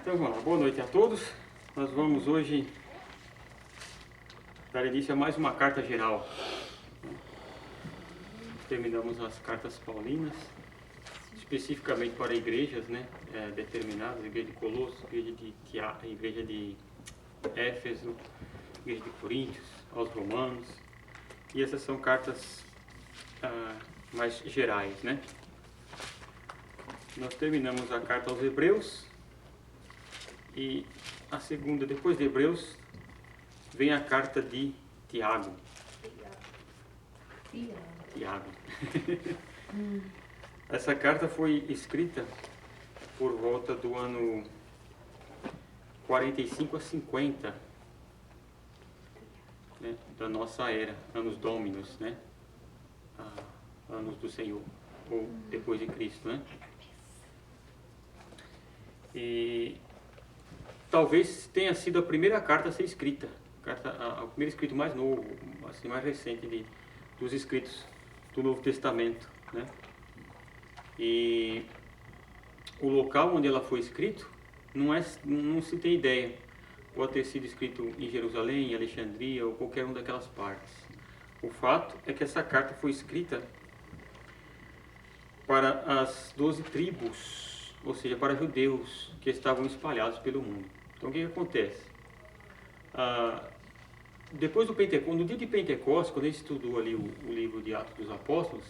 Então vamos lá, boa noite a todos. Nós vamos hoje dar início a mais uma carta geral. Terminamos as cartas paulinas, especificamente para igrejas, determinadas, igreja de Colossos, igreja de Éfeso, igreja de Coríntios, aos Romanos. E essas são cartas mais gerais, né? Nós terminamos a carta aos Hebreus e a segunda, depois de Hebreus, vem a carta de Tiago. Tiago. Essa carta foi escrita por volta do ano 45 a 50, né, da nossa era, anos Dominus, né? Anos do Senhor, ou depois de Cristo, né? E talvez tenha sido a primeira carta a ser escrita, o primeiro escrito mais novo, assim, mais recente dos escritos do Novo Testamento, né? E o local onde ela foi escrita não se tem ideia. Pode ter sido escrito em Jerusalém, em Alexandria ou qualquer uma daquelas partes. O fato é que essa carta foi escrita para as 12 tribos, ou seja, para judeus que estavam espalhados pelo mundo. Então o que acontece? Depois do Pentecostes, no dia de Pentecostes, quando a gente estudou ali o livro de Atos dos Apóstolos,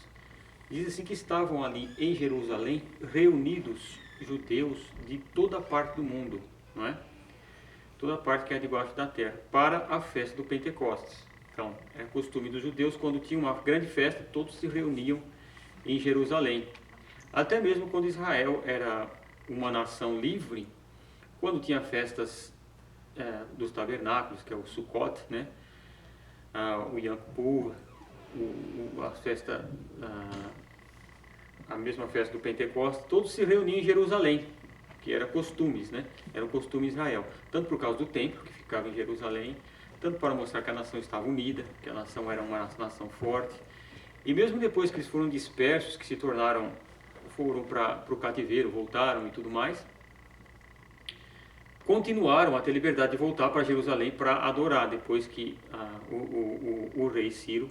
diz assim que estavam ali em Jerusalém reunidos judeus de toda parte do mundo, não é? Toda parte que é debaixo da terra, para a festa do Pentecostes. Então, é costume dos judeus, quando tinha uma grande festa, todos se reuniam em Jerusalém. Até mesmo quando Israel era uma nação livre, quando tinha festas dos tabernáculos, que é o Sukkot, né? O Yom Kippur, a mesma festa do Pentecostes, todos se reuniam em Jerusalém, que eram costumes, né? Eram costumes de Israel, tanto por causa do templo, que ficava em Jerusalém, tanto para mostrar que a nação estava unida, que a nação era uma nação forte. E mesmo depois que eles foram dispersos, que foram para o cativeiro, voltaram e tudo mais, continuaram a ter liberdade de voltar para Jerusalém para adorar, depois que o rei Ciro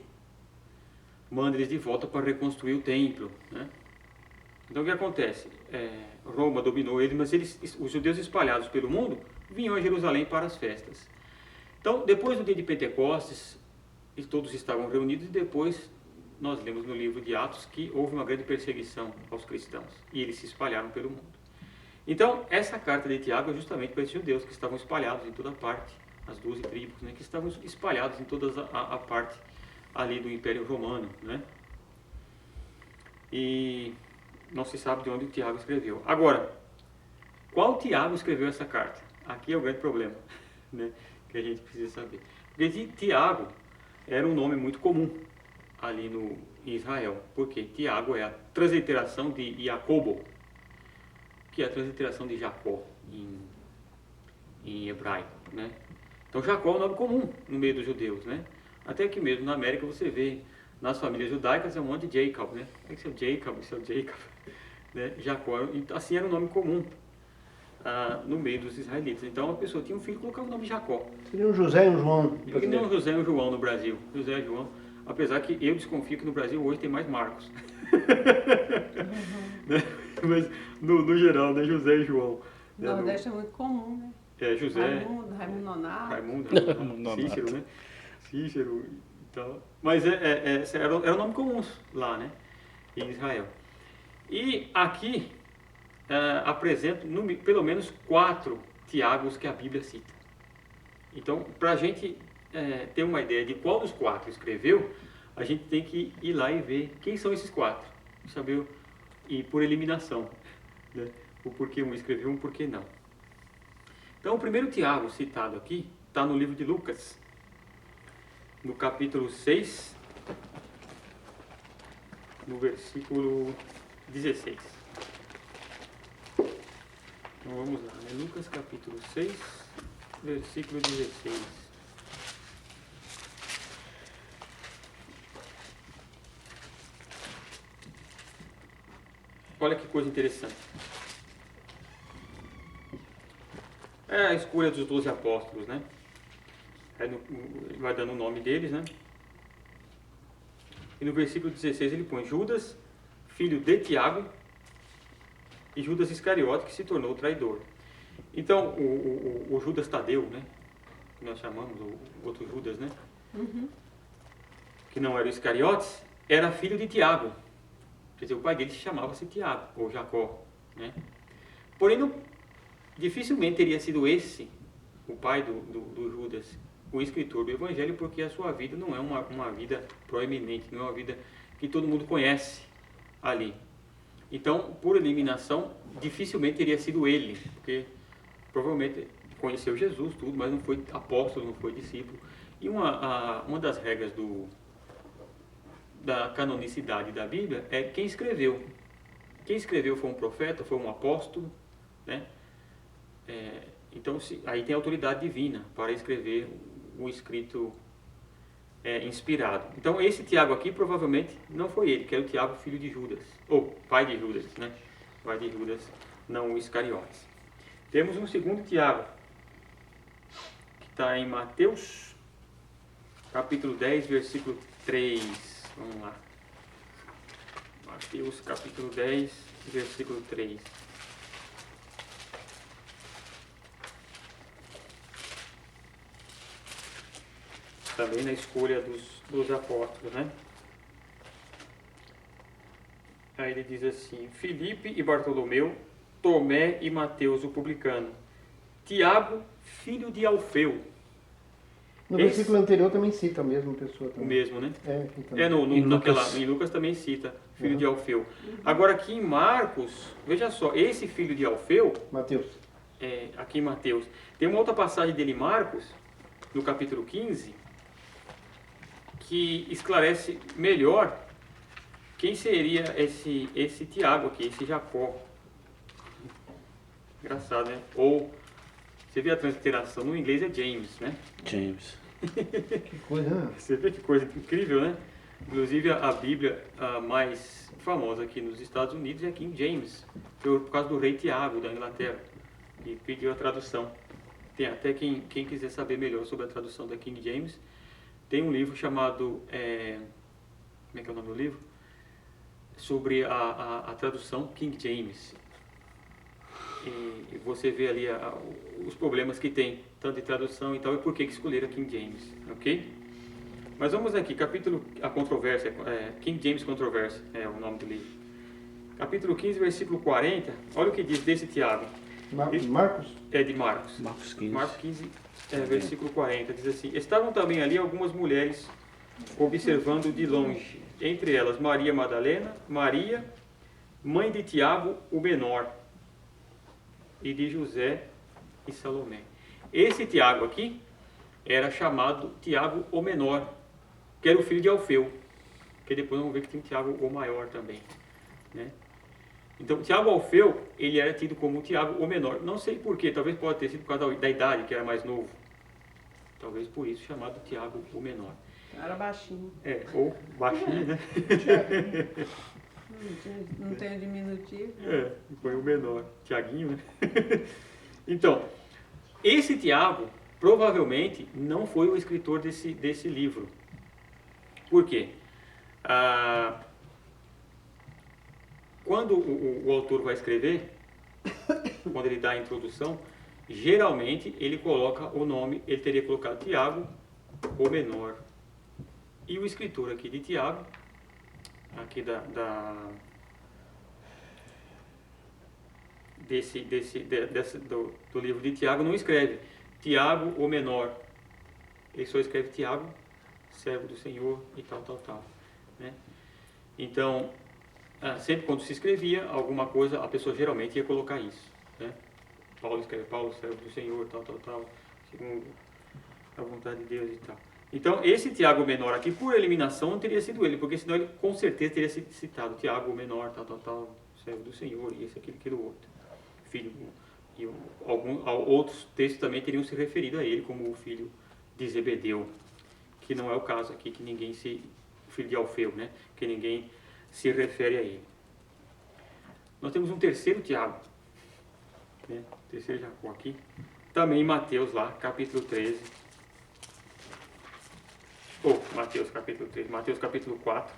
manda eles de volta para reconstruir o templo, né? Então o que acontece? Roma dominou eles, mas os judeus espalhados pelo mundo vinham a Jerusalém para as festas. Então, depois do dia de Pentecostes, todos estavam reunidos e depois nós lemos no livro de Atos que houve uma grande perseguição aos cristãos e eles se espalharam pelo mundo. Então, essa carta de Tiago é justamente para esses judeus que estavam espalhados em toda parte, as 12 tribos, né, que estavam espalhados em toda a parte ali do Império Romano, né? E não se sabe de onde o Tiago escreveu. Agora, qual Tiago escreveu essa carta? Aqui é o grande problema, né, que a gente precisa saber. Porque Tiago era um nome muito comum ali em Israel, porque Tiago é a transliteração de Jacobo, que é a transliteração de Jacó em hebraico, né? Então Jacó é um nome comum no meio dos judeus, né? Até que mesmo na América você vê nas famílias judaicas é um monte de Jacob, né? Esse é o Jacob, esse é o Jacob, né? Jacó, assim era um nome comum no meio dos israelitas. Então a pessoa tinha um filho e colocava o nome de Jacó. Seria um José e um João. E não um José e um João no Brasil. José e João, apesar que eu desconfio que no Brasil hoje tem mais Marcos. Né? Mas no geral, né? José e João. No Nordeste é muito comum, né? José. Raimundo Nonato. Raimundo Cícero, né? Cícero e tal. Mas eram nomes comuns lá, né? Em Israel. E aqui apresento pelo menos 4 Tiagos que a Bíblia cita. Então, para a gente ter uma ideia de qual dos 4 escreveu, a gente tem que ir lá e ver quem são esses 4. Saber, e por eliminação, né? O porquê um escreveu, um porquê não. Então, o primeiro Tiago citado aqui está no livro de Lucas, no capítulo 6, no versículo 16. Então, vamos lá, né? Lucas capítulo 6, versículo 16. Olha que coisa interessante. É a escolha dos 12 apóstolos, né? Aí ele vai dando o nome deles, né? E no versículo 16 ele põe Judas, filho de Tiago, e Judas Iscariote, que se tornou traidor. Então, o Judas Tadeu, né? Que nós chamamos, o outro Judas, né? Uhum. Que não era o Iscariotes, era filho de Tiago. Quer dizer, o pai dele chamava-se Tiago, ou Jacó, né? Porém, dificilmente teria sido esse, o pai do Judas, o escritor do Evangelho, porque a sua vida não é uma vida proeminente, não é uma vida que todo mundo conhece ali. Então, por eliminação, dificilmente teria sido ele, porque provavelmente conheceu Jesus, tudo, mas não foi apóstolo, não foi discípulo. E uma das regras da canonicidade da Bíblia é quem escreveu. Quem escreveu foi um profeta, foi um apóstolo, né? Então, aí tem autoridade divina para escrever o escrito inspirado. Então, esse Tiago aqui provavelmente não foi ele, que era o Tiago, filho de Judas, ou pai de Judas, né? Pai de Judas, não o Iscariotes. Temos um segundo Tiago, que está em Mateus, capítulo 10, versículo 3. Vamos lá. Mateus, capítulo 10, versículo 3. Também na escolha dos apóstolos, né? Aí ele diz assim: Filipe e Bartolomeu, Tomé e Mateus, o publicano, Tiago, filho de Alfeu. No versículo anterior também cita a mesma pessoa. Também. O mesmo, né? Em em Lucas também cita, filho de Alfeu. Agora aqui em Marcos, veja só, esse filho de Alfeu, Mateus. Aqui em Mateus, tem uma outra passagem dele em Marcos, no capítulo 15, que esclarece melhor quem seria esse Tiago aqui, esse Jacó. Engraçado, né? Ou, você vê a transliteração, no inglês é James, né? James. Que coisa, né? Você vê que coisa incrível, né? Inclusive a Bíblia mais famosa aqui nos Estados Unidos é King James, por causa do rei Tiago da Inglaterra, que pediu a tradução. Tem até quem quiser saber melhor sobre a tradução da King James, tem um livro chamado, como é que é o nome do livro? Sobre a tradução King James. E você vê ali os problemas que tem, tanto de tradução e tal, e por que escolheram King James, ok? Mas vamos aqui, a controvérsia, King James Controvérsia é o nome do livro. Capítulo 15, versículo 40, olha o que diz desse Tiago. Marcos? É de Marcos. Marcos 15. Marcos 15, versículo 40, diz assim: Estavam também ali algumas mulheres observando de longe, entre elas Maria Madalena, Maria, mãe de Tiago, o menor, e de José e Salomé. Esse Tiago aqui era chamado Tiago o menor, que era o filho de Alfeu, que depois vamos ver que tem Tiago o maior também, né? Então, Tiago Alfeu, ele era tido como Tiago o menor. Não sei porquê, talvez pode ter sido por causa da idade, que era mais novo. Talvez por isso chamado Tiago o menor. Era baixinho. Ou baixinho, né? Não tem o diminutivo. Foi o menor. Tiaguinho, né? Então, esse Tiago provavelmente não foi o escritor desse livro. Por quê? Quando o autor vai escrever, quando ele dá a introdução, geralmente ele coloca o nome, ele teria colocado Tiago, o menor. E o escritor aqui de Tiago, aqui do livro de Tiago, não escreve Tiago, o menor. Ele só escreve Tiago, servo do Senhor e tal, né? Então, sempre quando se escrevia alguma coisa, a pessoa geralmente ia colocar isso, né? Paulo escreve Paulo, servo do Senhor, tal, segundo a vontade de Deus e tal. Então, esse Tiago menor aqui, por eliminação, não teria sido ele, porque senão ele com certeza teria sido citado Tiago menor, tal, servo do Senhor, e esse, aquilo, outro, filho. E outros textos também teriam se referido a ele como o filho de Zebedeu, que não é o caso aqui, que ninguém filho de Alfeu, né? Que ninguém se refere a ele. Nós temos um terceiro Tiago, né? Terceiro Jacó aqui, também em Mateus lá, capítulo 13. Mateus capítulo 13, Mateus capítulo 4,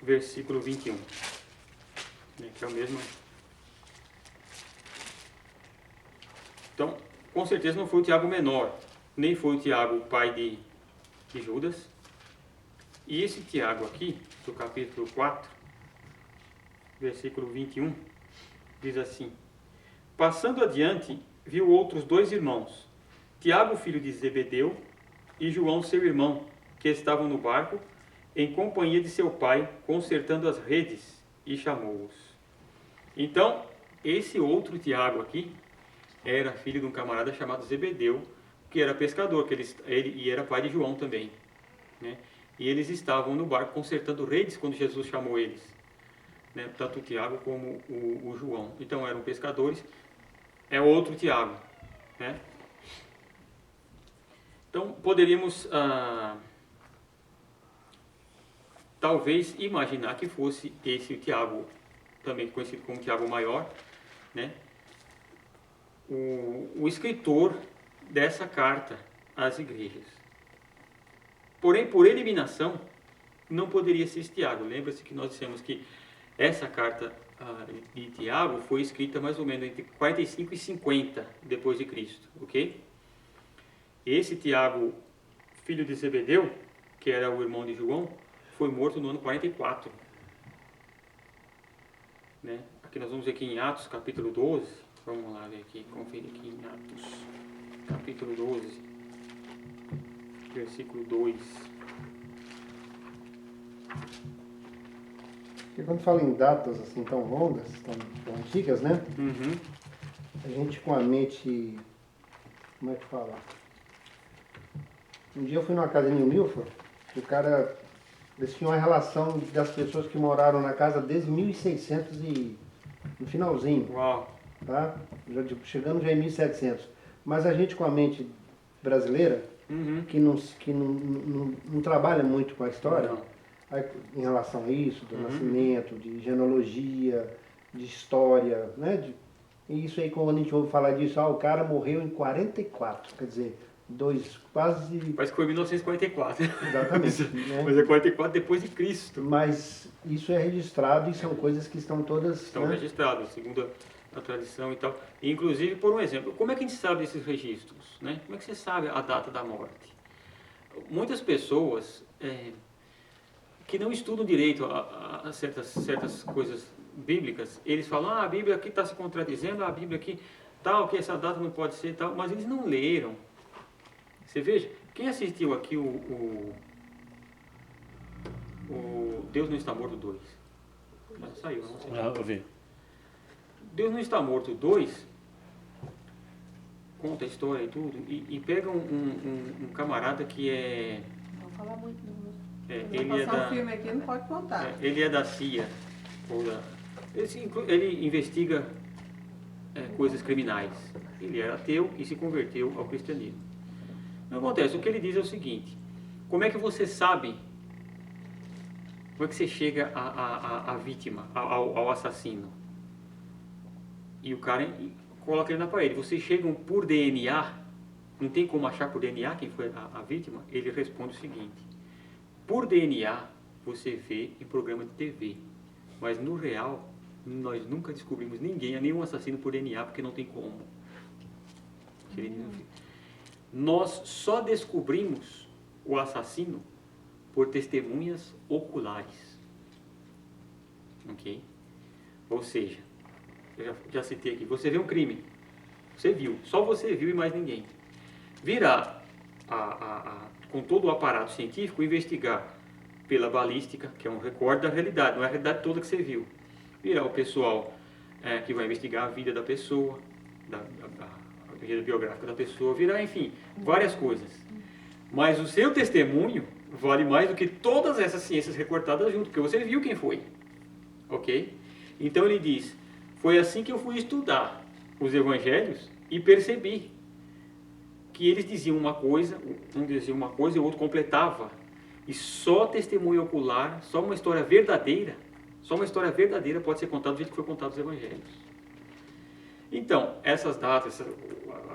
versículo 21. Que é o mesmo. Então, com certeza não foi o Tiago menor, nem foi o Tiago pai de Judas. E esse Tiago aqui, do capítulo 4, versículo 21, diz assim: passando adiante, viu outros 2 irmãos, Tiago, filho de Zebedeu, e João, seu irmão, que estavam no barco, em companhia de seu pai, consertando as redes, e chamou-os. Então, esse outro Tiago aqui, era filho de um camarada chamado Zebedeu, que era pescador, e era pai de João também, né? E eles estavam no barco consertando redes quando Jesus chamou eles, né? Tanto o Tiago como o João. Então eram pescadores, é outro Tiago, né? Então poderíamos talvez imaginar que fosse esse o Tiago, também conhecido como Tiago Maior, né? O escritor dessa carta às igrejas. Porém, por eliminação, não poderia ser esse Tiago. Lembra-se que nós dissemos que essa carta de Tiago foi escrita mais ou menos entre 45 e 50 depois de Cristo, ok? Esse Tiago, filho de Zebedeu, que era o irmão de João, foi morto no ano 44. Né? Aqui nós vamos ver aqui em Atos, capítulo 12. Vamos lá ver aqui, conferir aqui em Atos, capítulo 12, versículo 2. Porque quando fala em datas assim tão longas, tão antigas, né? Uhum. A gente com a mente, como é que fala? Um dia eu fui numa casa em New Milford, que eles tinham uma relação das pessoas que moraram na casa desde 1600 e no finalzinho. Uau! Tá? Chegando já em 1700. Mas a gente com a mente brasileira, que não trabalha muito com a história, aí, em relação a isso, do nascimento, de genealogia, de história, né? E isso aí, quando a gente ouve falar disso, o cara morreu em 44, quer dizer, quase... Parece que foi em 1944. Exatamente. Né? Mas é 44 depois de Cristo. Mas isso é registrado e são coisas que estão todas... Estão registradas, segundo a tradição e tal. E, inclusive, por um exemplo, como é que a gente sabe desses registros? Né? Como é que você sabe a data da morte? Muitas pessoas que não estudam direito a certas coisas bíblicas, eles falam, a Bíblia aqui está se contradizendo, a Bíblia aqui tal, que essa data não pode ser tal, mas eles não leram. Você veja, quem assistiu aqui o Deus Não Está Morto 2? Já saiu, não sei. Eu vi. Deus Não Está Morto 2 conta a história e tudo, e pega um camarada que é... Não falar muito, não. Ele é passar um filme aqui, não pode contar. Ele é da CIA. Ele investiga coisas criminais. Ele era ateu e se converteu ao cristianismo. O que acontece? O que ele diz é o seguinte: como é que você sabe, como é que você chega à vítima, ao assassino? E o cara coloca ele na parede. Vocês chegam por DNA, não tem como achar por DNA quem foi a vítima? Ele responde o seguinte: por DNA você vê em programa de TV, mas no real nós nunca descobrimos ninguém, nenhum assassino por DNA, porque não tem como. Nós só descobrimos o assassino por testemunhas oculares. Ok? Ou seja, eu já citei aqui, você vê um crime, você viu, só você viu e mais ninguém. Virá com todo o aparato científico, investigar pela balística, que é um recorde da realidade, não é a realidade toda que você viu. Virá o pessoal que vai investigar a vida da pessoa, a vida biográfica da pessoa, virá, enfim, várias coisas. Mas o seu testemunho vale mais do que todas essas ciências recortadas junto, porque você viu quem foi. Ok? Então ele diz, foi assim que eu fui estudar os evangelhos e percebi que eles diziam uma coisa, um dizia uma coisa e o outro completava. E só testemunho ocular, só uma história verdadeira pode ser contada do jeito que foi contado os evangelhos. Então, essas datas,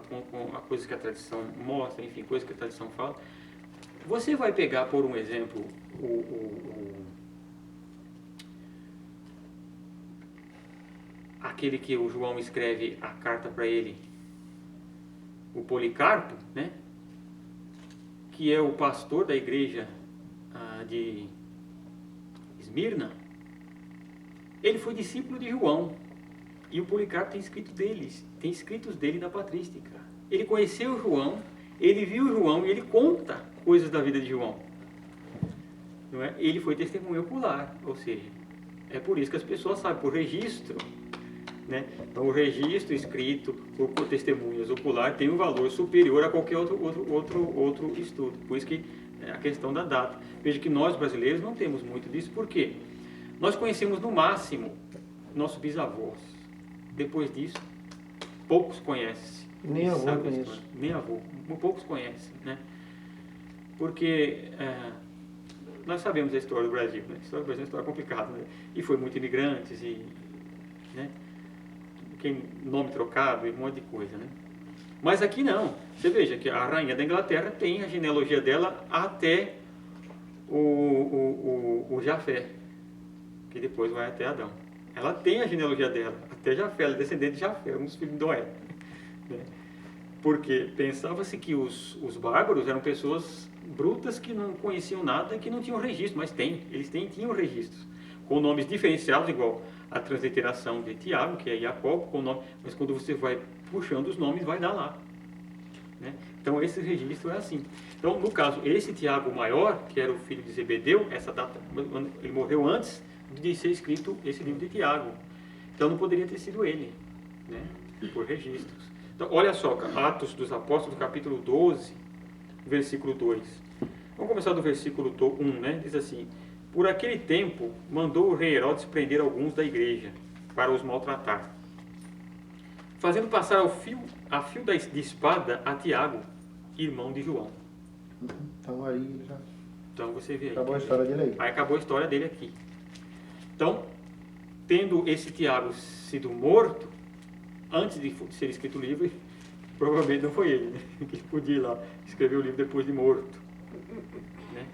com a coisa que a tradição mostra, enfim, coisas que a tradição fala. Você vai pegar, por um exemplo, aquele que o João escreve a carta para ele, o Policarpo, né? Que é o pastor da igreja de Esmirna. Ele foi discípulo de João. E o Policarpo tem escritos dele na patrística. Ele conheceu João, ele viu João e ele conta coisas da vida de João. Não é? Ele foi testemunha ocular, ou seja, é por isso que as pessoas sabem, por registro. Né? Então, o registro escrito por testemunhas ocular tem um valor superior a qualquer outro estudo. Por isso que é a questão da data. Veja que nós brasileiros não temos muito disso, por quê? Nós conhecemos no máximo nossos bisavós. Depois disso, poucos conhecem. Nem avô conhece. Nem avô, poucos conhecem, né? Porque nós sabemos a história do Brasil, né? A história do Brasil é uma história complicada, né? E foi muito imigrantes, né? Nome trocado e um monte de coisa, né? Mas aqui não. Você veja que a rainha da Inglaterra tem a genealogia dela até o Jafé, que depois vai até Adão. Ela tem a genealogia dela, até Jafé, ela é descendente de Jafé, um dos filhos de Noé. Né? Porque pensava-se que os bárbaros eram pessoas brutas que não conheciam nada e que não tinham registro, mas eles tinham registros, com nomes diferenciados, igual a transliteração de Tiago, que é Jacob, com nome, mas quando você vai puxando os nomes, vai dar lá. Né? Então esse registro é assim. Então, no caso, esse Tiago maior, que era o filho de Zebedeu, essa data, ele morreu antes de ser escrito esse livro de Tiago. Então não poderia ter sido ele, né? Por registros. Então, olha só, Atos dos Apóstolos, capítulo 12, versículo 2. Vamos começar do versículo 1, né? Diz assim: por aquele tempo, mandou o rei Herodes prender alguns da igreja, para os maltratar, fazendo passar a fio de espada a Tiago, irmão de João. Então aí já... Então você vê aí. Acabou a história dele aí. Aí acabou a história dele aqui. Então, tendo esse Tiago sido morto, antes de ser escrito o livro, provavelmente não foi ele, né? Que podia ir lá escrever o livro depois de morto. Né?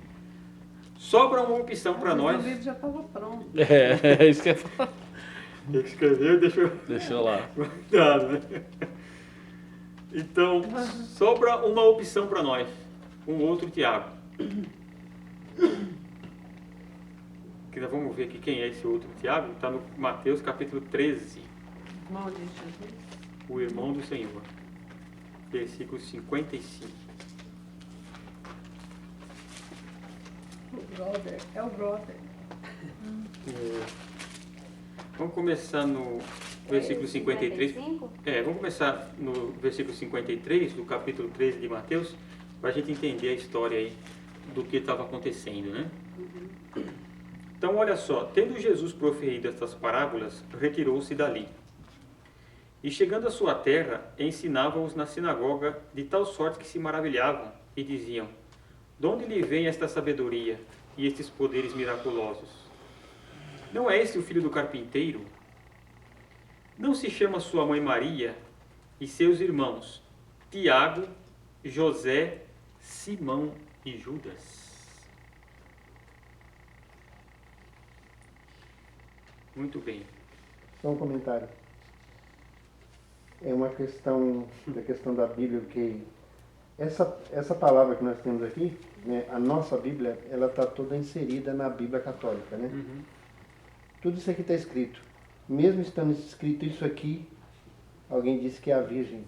Sobra uma opção para nós. O livro já estava pronto. É isso que eu ia falar. Ele que escreveu e Deixou lá. guardado, né? Então, sobra uma opção para nós. Um outro Tiago. Que nós vamos ver aqui quem é esse outro Tiago. Está no Mateus capítulo 13. Irmão de Jesus. O irmão do Senhor. Versículo 55. O brother. É o brother. Vamos começar no versículo 53. 55? Vamos começar no versículo 53 do capítulo 13 de Mateus, para a gente entender a história aí do que estava acontecendo, né? Então, olha só, tendo Jesus proferido estas parábolas, retirou-se dali. E chegando à sua terra, ensinava-os na sinagoga, de tal sorte que se maravilhavam e diziam: de onde lhe vem esta sabedoria e estes poderes miraculosos? Não é esse o filho do carpinteiro? Não se chama sua mãe Maria e seus irmãos Tiago, José, Simão e Judas? Muito bem. Só um comentário. É uma questão da Bíblia, que essa palavra que nós temos aqui, né, a nossa Bíblia, ela está toda inserida na Bíblia Católica, né? Tudo isso aqui está escrito. Mesmo estando escrito isso aqui, alguém disse que é a Virgem.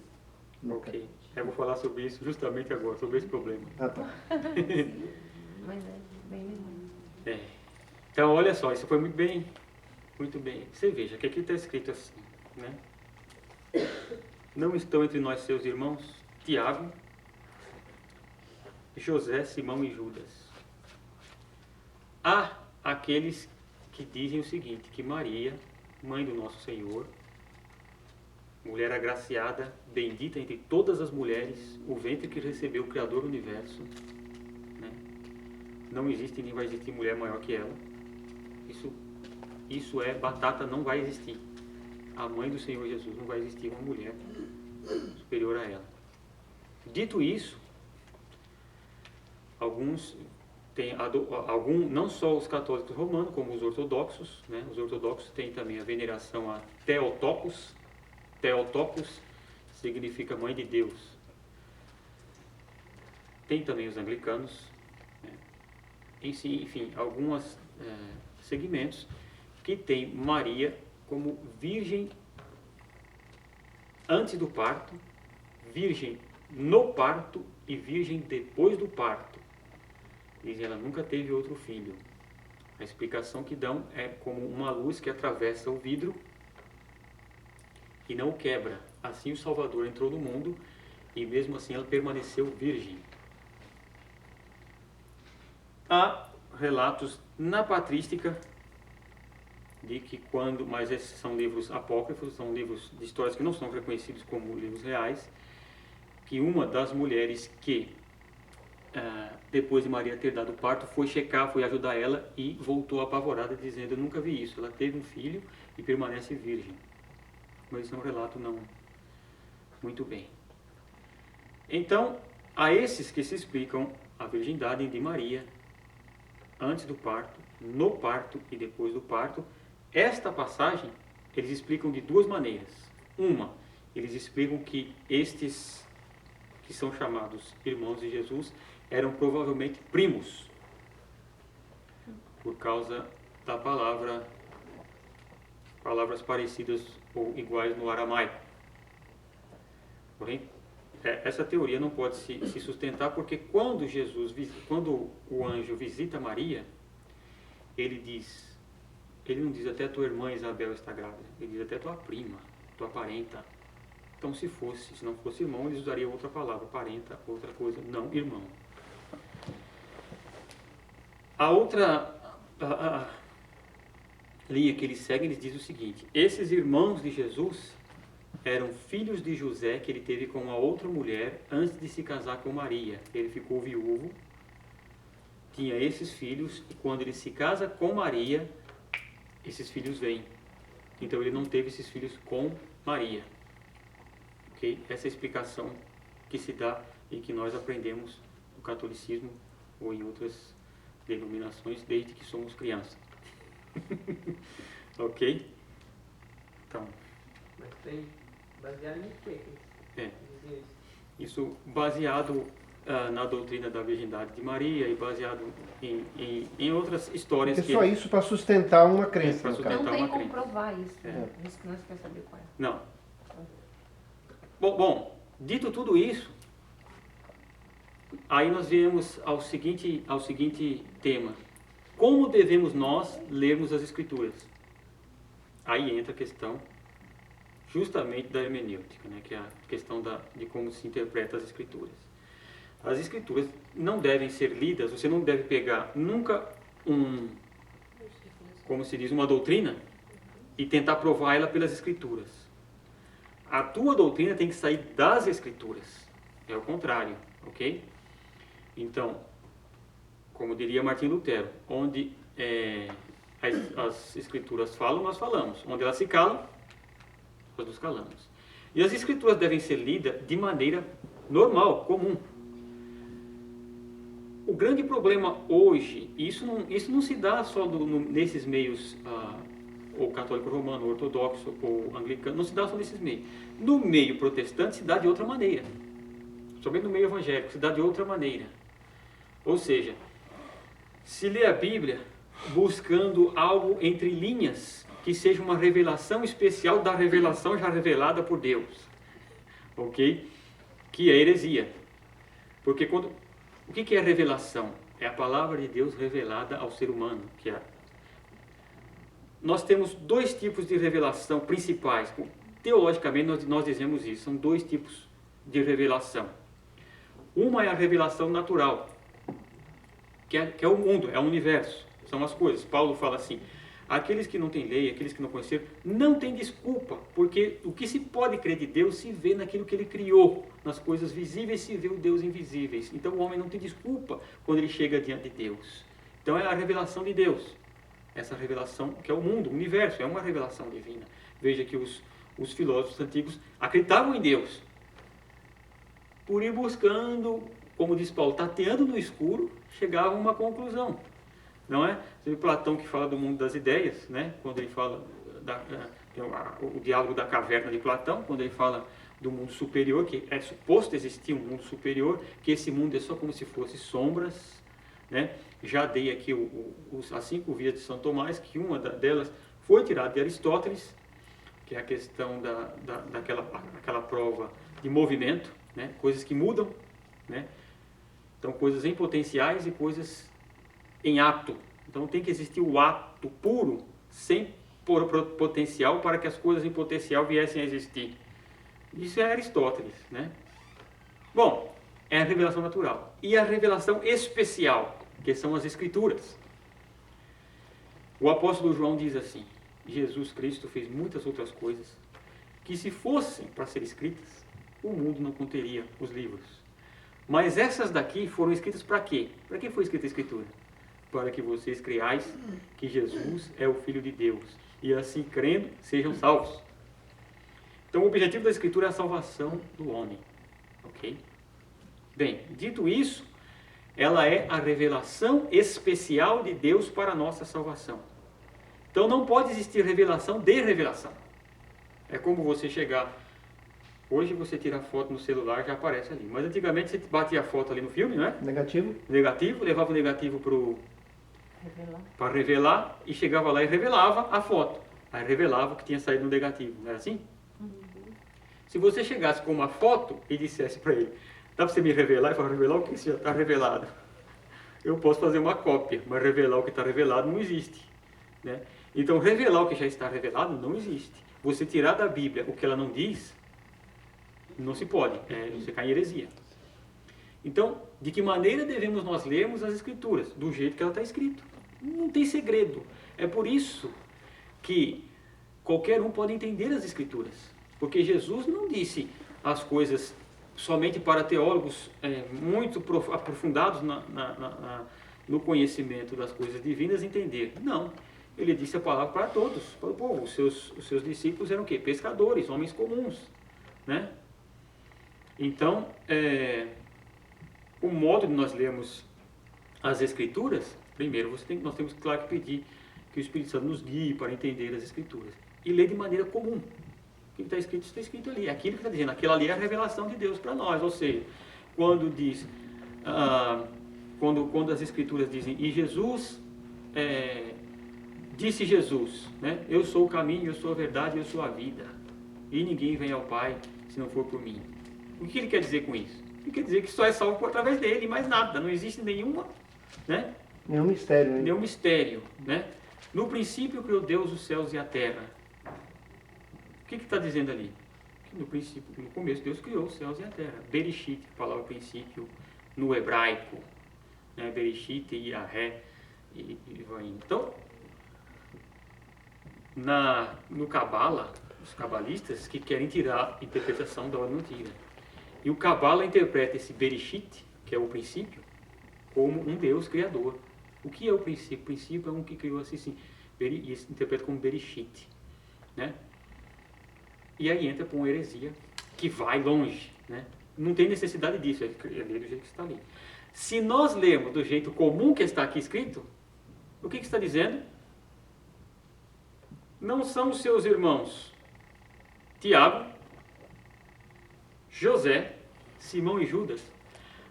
Ok. Eu vou falar sobre isso justamente agora, sobre esse problema. Ah, tá. Mas é bem melhor. Então, olha só, isso foi muito bem. Você veja que aqui está escrito assim, né? Não estão entre nós seus irmãos Tiago, José, Simão e Judas. Há aqueles que dizem o seguinte, que Maria, mãe do nosso Senhor, mulher agraciada, bendita entre todas as mulheres, o ventre que recebeu o Criador do Universo, né? Não existe nem vai existir mulher maior que ela. Isso é batata, não vai existir. A mãe do Senhor Jesus, não vai existir uma mulher superior a ela. Dito isso, alguns têm, não só os católicos romanos, como os ortodoxos, né? Os ortodoxos têm também a veneração a Theotokos. Theotokos significa mãe de Deus. Tem também os anglicanos, né? Enfim, alguns segmentos que tem Maria como virgem antes do parto, virgem no parto e virgem depois do parto. Dizem, ela nunca teve outro filho. A explicação que dão é como uma luz que atravessa o vidro e não o quebra. Assim o Salvador entrou no mundo e mesmo assim ela permaneceu virgem. Há relatos na patrística de que mas esses são livros apócrifos, são livros de histórias que não são reconhecidos como livros reais, que uma das mulheres que depois de Maria ter dado parto foi checar, foi ajudar ela e voltou apavorada dizendo, eu nunca vi isso, ela teve um filho e permanece virgem. Mas isso é um relato não muito bem. Então, a esses que se explicam a virgindade de Maria antes do parto, no parto e depois do parto, esta passagem eles explicam de duas maneiras. Uma, eles explicam que estes que são chamados irmãos de Jesus eram provavelmente primos, por causa da palavras parecidas ou iguais no aramaico. Porém, essa teoria não pode se sustentar, porque quando o anjo visita Maria, ele não diz até tua irmã Isabel está grávida, ele diz até tua prima, tua parenta. Então, se não fosse irmão, eles usariam outra palavra, parenta, outra coisa, não irmão. A outra linha que eles seguem, eles dizem o seguinte: esses irmãos de Jesus eram filhos de José que ele teve com uma outra mulher antes de se casar com Maria. Ele ficou viúvo, tinha esses filhos, e quando ele se casa com Maria, esses filhos vêm. Então ele não teve esses filhos com Maria. Okay? Essa é a explicação que se dá e que nós aprendemos no catolicismo ou em outras denominações desde que somos crianças. Ok? Então. Mas tem baseado em quê? Isso baseado na doutrina da virgindade de Maria e baseado em outras histórias. Porque só isso para sustentar uma crença. Para sustentar não tem uma como crença. provar isso. Isso que nós queremos saber qual é. Não. Bom, dito tudo isso, aí nós viemos ao seguinte tema. Como devemos nós lermos as Escrituras? Aí entra a questão justamente da hermenêutica, né, que é a questão de como se interpreta as Escrituras. As Escrituras não devem ser lidas, você não deve pegar nunca como se diz, uma doutrina e tentar provar ela pelas Escrituras. A tua doutrina tem que sair das Escrituras, é o contrário, ok? Então, como diria Martim Lutero, onde as Escrituras falam, nós falamos. Onde elas se calam, nós nos calamos. E as Escrituras devem ser lidas de maneira normal, comum. O grande problema hoje, e isso não se dá só nesses meios, ou católico romano, ou ortodoxo, ou anglicano, não se dá só nesses meios. No meio protestante se dá de outra maneira. Somente no meio evangélico se dá de outra maneira. Ou seja, se lê a Bíblia buscando algo entre linhas, que seja uma revelação especial da revelação já revelada por Deus. Ok? Que é heresia. Porque o que é revelação? É a palavra de Deus revelada ao ser humano. Nós temos dois tipos de revelação principais. Teologicamente nós dizemos isso. São dois tipos de revelação. Uma é a revelação natural, que é o mundo, é o universo, são as coisas. Paulo fala assim: aqueles que não têm lei, aqueles que não conheceram, não têm desculpa, porque o que se pode crer de Deus se vê naquilo que Ele criou, nas coisas visíveis se vê o Deus invisíveis. Então o homem não tem desculpa quando ele chega diante de Deus. Então é a revelação de Deus, essa revelação que é o mundo, o universo, é uma revelação divina. Veja que os filósofos antigos acreditavam em Deus, por ir buscando, como diz Paulo, tateando no escuro, chegava a uma conclusão. Não é? Você vê Platão que fala do mundo das ideias, né? Quando ele fala o diálogo da caverna de Platão, quando ele fala do mundo superior, que é suposto existir um mundo superior, que esse mundo é só como se fosse sombras, né? Já dei aqui as 5 vias de São Tomás, que uma delas foi tirada de Aristóteles, que é a questão daquela prova de movimento, né? Coisas que mudam, né? Então, coisas em potenciais e coisas em ato. Então, tem que existir o ato puro, sem potencial, para que as coisas em potencial viessem a existir. Isso é Aristóteles, né? Bom, é a revelação natural. E a revelação especial, que são as Escrituras. O apóstolo João diz assim: Jesus Cristo fez muitas outras coisas que, se fossem para ser escritas, o mundo não conteria os livros. Mas essas daqui foram escritas para quê? Para que foi escrita a Escritura? Para que vocês creiais que Jesus é o Filho de Deus, e assim crendo, sejam salvos. Então, o objetivo da Escritura é a salvação do homem. Ok? Bem, dito isso, ela é a revelação especial de Deus para a nossa salvação. Então, não pode existir revelação de revelação. É como você chegar... Hoje você tira foto no celular, já aparece ali. Mas antigamente você batia a foto ali no filme, não é? Negativo. Negativo, levava o negativo para revelar, e chegava lá e revelava a foto. Aí revelava o que tinha saído no negativo, não era assim? Se você chegasse com uma foto e dissesse para ele: dá para você me revelar? Ele falou: revelar o que já está revelado? Eu posso fazer uma cópia, mas revelar o que está revelado não existe, né? Então, revelar o que já está revelado não existe. Você tirar da Bíblia o que ela não diz, não se pode, você cai em heresia. Então, de que maneira devemos nós lermos as Escrituras? Do jeito que ela está escrita. Não tem segredo. É por isso que qualquer um pode entender as Escrituras. Porque Jesus não disse as coisas somente para teólogos muito aprofundados no conhecimento das coisas divinas entender. Não. Ele disse a palavra para todos, para o povo. Os seus discípulos eram o quê? Pescadores, homens comuns, né? Então, o modo de nós lermos as Escrituras, primeiro, nós temos, claro, que pedir que o Espírito Santo nos guie para entender as Escrituras. E ler de maneira comum. O que está escrito ali. Aquilo que está dizendo, aquilo ali é a revelação de Deus para nós. Ou seja, quando diz, quando as Escrituras dizem, e Jesus, disse Jesus, né? Eu sou o caminho, eu sou a verdade, eu sou a vida. E ninguém vem ao Pai se não for por mim. O que ele quer dizer com isso? Ele quer dizer que só é salvo através dele, mais nada. Não existe nenhuma, né? Nenhum mistério, né? Nenhum mistério, né? No princípio criou Deus os céus e a terra. O que está dizendo ali? Que no começo Deus criou os céus e a terra. Bereshit, a palavra princípio no hebraico, né? Bereshit, Yahé, e vai indo. Então, no Cabala, os cabalistas que querem tirar a interpretação da ordem antiga. E o Cabala interpreta esse Bereshit, que é o princípio, como um Deus criador. O que é o princípio? O princípio é um que criou assim, e interpreta como Bereshit, né? E aí entra para uma heresia que vai longe, né? Não tem necessidade disso, é ler do jeito que está ali. Se nós lermos do jeito comum que está aqui escrito, o que está dizendo? Não são os seus irmãos Tiago, José, Simão e Judas.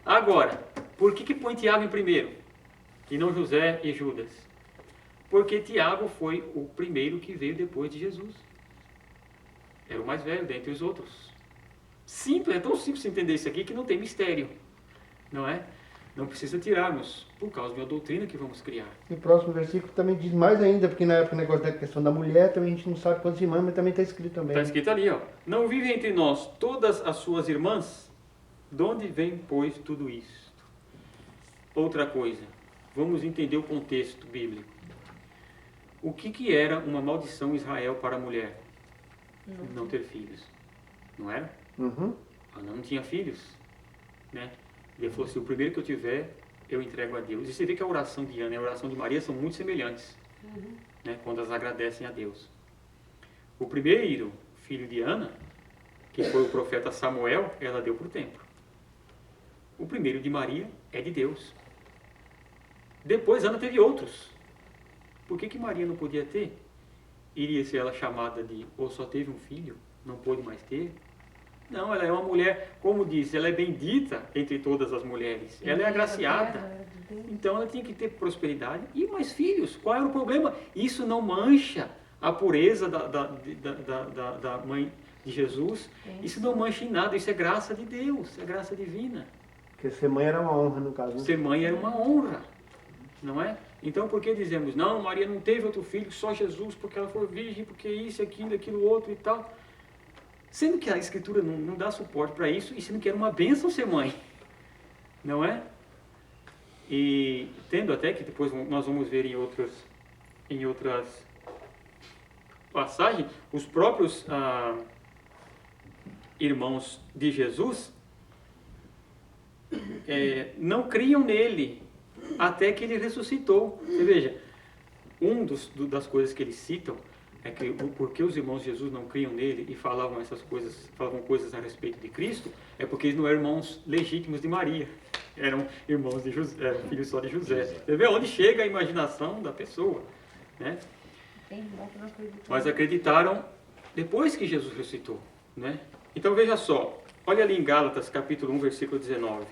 Agora, por que põe Tiago em primeiro e não José e Judas? Porque Tiago foi o primeiro que veio depois de Jesus. Era o mais velho dentre os outros. Simples, é tão simples entender isso aqui que não tem mistério, não é? Não precisa tirarmos, por causa de uma doutrina que vamos criar. E o próximo versículo também diz mais ainda, porque na época o negócio da questão da mulher, também a gente não sabe quantas irmãs, mas também está escrito também. Está escrito ali, ó. Não vivem entre nós todas as suas irmãs? De onde vem, pois, tudo isso? Outra coisa, vamos entender o contexto bíblico. O que era uma maldição em Israel para a mulher? Não ter filhos. Não era? Uhum. Ela não tinha filhos, né? Ele falou assim, o primeiro que eu tiver, eu entrego a Deus. E você vê que a oração de Ana e a oração de Maria são muito semelhantes, né? Quando elas agradecem a Deus. O primeiro filho de Ana, que foi o profeta Samuel, ela deu para o templo. O primeiro de Maria é de Deus. Depois Ana teve outros. Por que Maria não podia ter? Iria ser ela chamada de, ou só teve um filho, não pôde mais ter? Não, ela é uma mulher, como disse, ela é bendita entre todas as mulheres. Ela é agraciada. Então ela tinha que ter prosperidade e mais filhos. Qual era o problema? Isso não mancha a pureza da mãe de Jesus. Isso não mancha em nada. Isso é graça de Deus, é graça divina. Porque ser mãe era uma honra, no caso. Né? Ser mãe era uma honra, não é? Então por que dizemos, não, Maria não teve outro filho, só Jesus, porque ela foi virgem, porque isso, aquilo, outro e tal. Sendo que a Escritura não dá suporte para isso, e sendo que era uma bênção ser mãe, não é? E tendo até que depois nós vamos ver em outras passagens, os próprios irmãos de Jesus não criam nele até que ele ressuscitou. Você veja, das coisas que eles citam é que porque os irmãos de Jesus não criam nele e falavam coisas a respeito de Cristo, é porque eles não eram irmãos legítimos de Maria, eram irmãos de José, eram filhos só de José. Você vê onde chega a imaginação da pessoa, né? Mas acreditaram depois que Jesus ressuscitou, né? Então veja só, olha ali em Gálatas capítulo 1, versículo 19.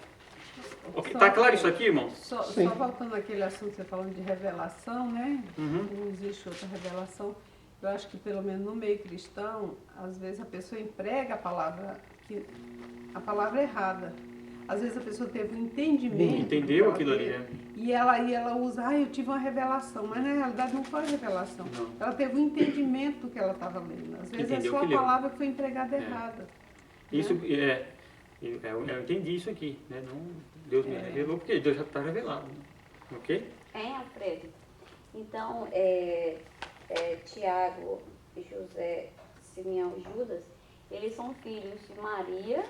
Está claro isso aqui, irmãos? Só voltando àquele assunto que você falando de revelação, né? Não existe outra revelação. Eu acho que pelo menos no meio cristão, às vezes a pessoa emprega a palavra errada. Às vezes a pessoa teve um entendimento. Entendeu aquilo ali, né? E ela usa, eu tive uma revelação, mas na realidade não foi revelação. Não. Ela teve um entendimento do que ela estava lendo. Às vezes Entendeu é só a que leu. palavra que foi empregada errada. Isso eu entendi isso aqui, né? Deus me revelou, porque Deus já está revelado, né? Ok? Alfredo? Então, Tiago, José, Simeão e Judas, eles são filhos de Maria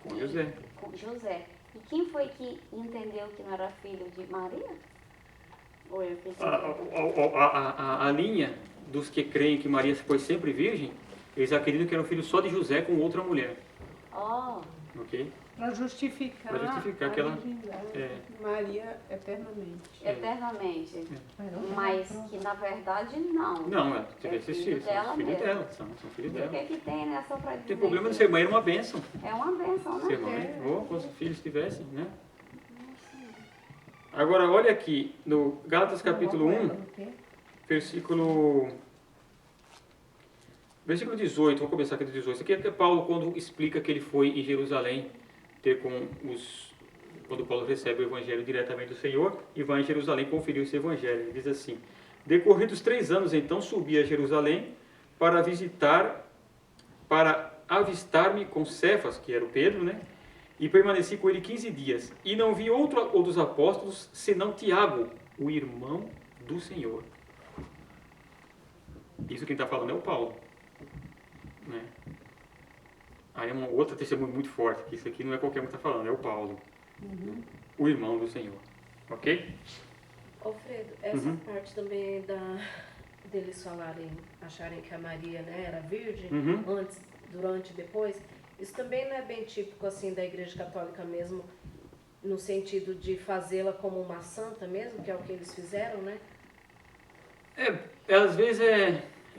Com José. com José. E quem foi que entendeu que não era filho de Maria? Ou eu pensei A linha dos que creem que Maria foi sempre virgem, eles acreditam que era um filho só de José com outra mulher. Ok? Para justificar, que ela virgindade de Maria eternamente. Eternamente. Mas que na verdade não. Não, tivesse filhos, são filhos mesmo. dela, são filhos O que dela. é que tem nessa para dizer? Tem problema de ser mãe, era uma bênção. É uma bênção, Ser né? mãe, ou quantos filhos tivessem, né? Agora, olha aqui, no Gálatas capítulo 1, versículo 18, vou começar aqui do 18. Isso aqui é Paulo quando explica que ele foi em Jerusalém quando Paulo recebe o evangelho diretamente do Senhor e vai em Jerusalém conferir esse evangelho. Ele diz assim: decorridos 3 anos, então, subi a Jerusalém para avistar-me com Cefas, que era o Pedro, né? E permaneci com ele 15 dias. E não vi outro dos apóstolos, senão Tiago, o irmão do Senhor. Isso quem está falando é o Paulo, né? Aí é uma outra testemunha muito forte, que isso aqui não é qualquer um que está falando, é o Paulo, o irmão do Senhor. Ok? Alfredo, essa parte também deles acharem que a Maria, né, era virgem, antes, durante e depois, isso também não é bem típico assim da Igreja Católica mesmo, no sentido de fazê-la como uma santa mesmo, que é o que eles fizeram, né? Às vezes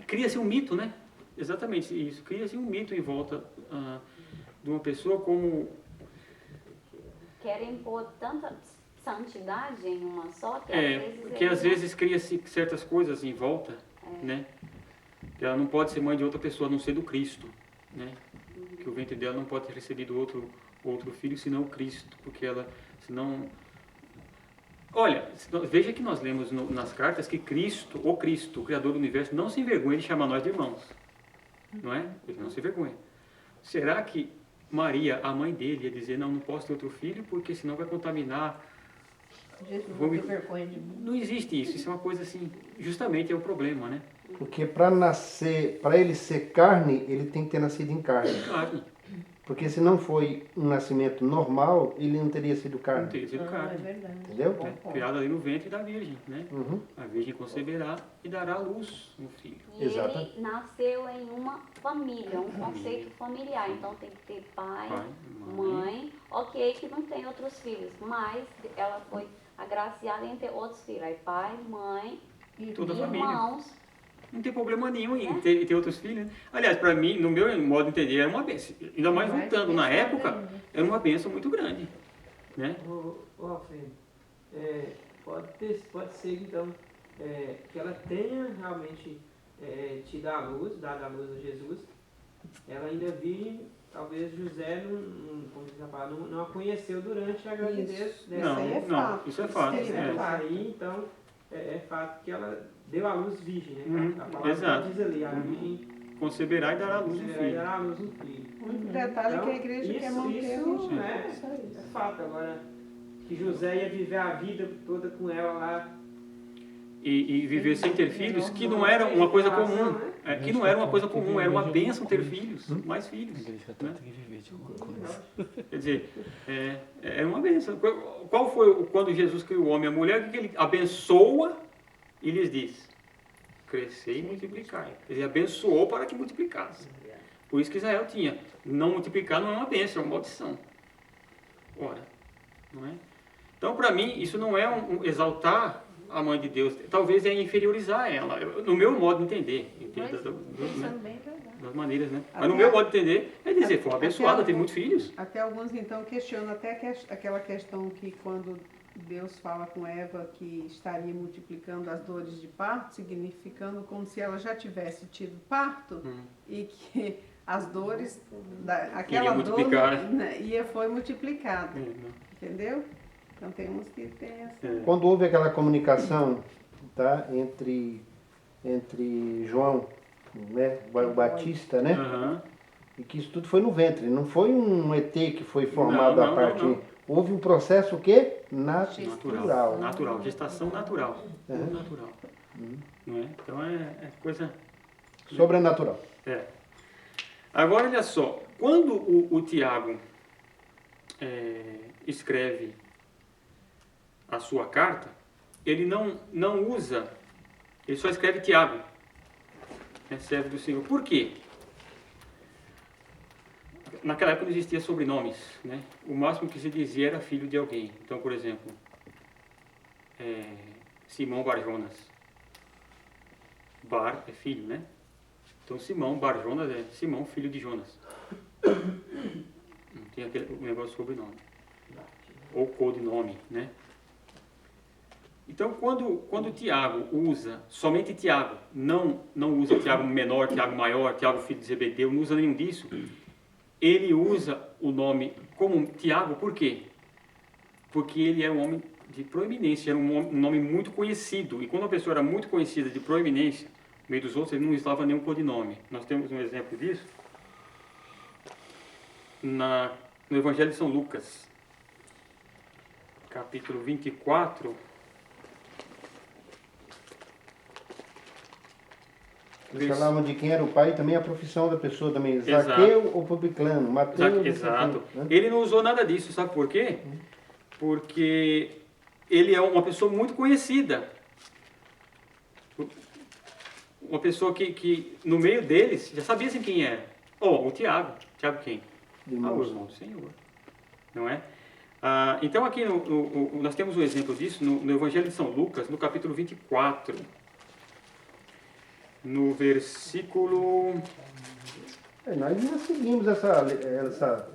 cria-se um mito, né? Exatamente isso, cria-se um mito em volta de uma pessoa como... Querem pôr tanta santidade em uma só, que às vezes cria-se certas coisas em volta, né? Que ela não pode ser mãe de outra pessoa, a não ser do Cristo, né? Que o ventre dela não pode ter recebido outro filho, senão o Cristo, porque senão... Olha, veja que nós lemos nas cartas que o Cristo, o Criador do Universo, não se envergonha de chamar nós de irmãos. Não é? Ele não se envergonha. Será que Maria, a mãe dele, ia dizer, não posso ter outro filho, porque senão vai contaminar... Não existe isso, isso é uma coisa assim, justamente é o problema, né? Porque para ele ser carne, ele tem que ter nascido em carne. Carne. Porque se não foi um nascimento normal, ele não teria sido carne. Não teria sido carne. É verdade. Entendeu? Criado ali no ventre da Virgem, né? A Virgem conceberá e dará à luz um filho. E ele nasceu em uma família, um conceito familiar. Então tem que ter pai, mãe. ok que não tem outros filhos, mas ela foi agraciada em ter outros filhos. Aí pai, mãe, Toda a família. irmãos. Não tem problema nenhum em ter outros filhos. Né? Aliás, para mim, no meu modo de entender, era uma bênção. Ainda mais voltando na época, era uma bênção muito grande. Né? Ô Alfredo, pode ser então que ela tenha realmente te dado a luz a Jesus. Ela ainda vive, talvez José como diz a palavra, não a conheceu durante a gravidez dela. Isso é fato. Isso aí, então, é fato que ela deu à luz virgem, né? A palavra Exato. diz ali, a virgem conceberá e dará à luz um conceberá e filho. dará à luz um filho. O único detalhe é que a igreja quer manter Isso, né? Só isso. É fato. Agora, que José ia viver a vida toda com ela lá. E viver sem ter filhos, que não era uma coisa comum. Que não era uma coisa comum, era uma bênção ter filhos, mais filhos. A igreja tem que viver de alguma coisa. Quer dizer, é uma bênção. Qual foi quando Jesus criou o homem e a mulher? O que ele abençoa e lhes diz? Crescer e multiplicar. Quer dizer, abençoou para que multiplicasse. Por isso que Israel tinha. Não multiplicar não é uma bênção, é uma maldição. Ora, não é? Então, para mim, isso não é um exaltar a mãe de Deus. Talvez é inferiorizar ela. No meu modo de entender. Das maneiras, né? Mas no meu modo de entender, é dizer, foi abençoada, teve muitos filhos. Até alguns, então, questionam até aquela questão que quando Deus fala com Eva que estaria multiplicando as dores de parto, significando como se ela já tivesse tido parto e que as dores, aquela dor foi multiplicada. Entendeu? Então tem uns que tem essa... Quando houve aquela comunicação, tá, entre João, né, o Batista, né? E que isso tudo foi no ventre, não foi um ET que foi formado à parte. Houve um processo o quê? Natural. Gestação natural. Natural. Não é? Então é coisa... Sobrenatural. Agora, olha só. Quando o Tiago escreve a sua carta, ele não usa... Ele só escreve Tiago. Servo do Senhor. Por quê? Naquela época não existia sobrenomes, né? O máximo que se dizia era filho de alguém. Então, por exemplo, Simão Bar-Jonas. Bar é filho, né? Então, Simão Bar-Jonas é Simão, filho de Jonas. Não tem aquele negócio de sobrenome. Ou codinome, né? Então, quando Tiago usa, somente Tiago, não usa Tiago menor, Tiago maior, Tiago filho de Zebedeu, não usa nenhum disso, ele usa o nome como Tiago, por quê? Porque ele era um homem de proeminência, era um nome muito conhecido, e quando a pessoa era muito conhecida de proeminência, no meio dos outros, ele não usava nenhum codinome. Nós temos um exemplo disso no Evangelho de São Lucas, capítulo 24, Eles falavam de quem era o pai e também a profissão da pessoa também. Exato. Zaqueu ou publicano, Mateus. Exato. Né? Ele não usou nada disso, sabe por quê? Porque ele é uma pessoa muito conhecida. Uma pessoa que no meio deles já sabia assim quem era. O Tiago. Tiago quem? O irmão do Senhor. Não é? Então aqui nós temos um exemplo disso no Evangelho de São Lucas, no capítulo 24. No versículo... Nós seguimos essa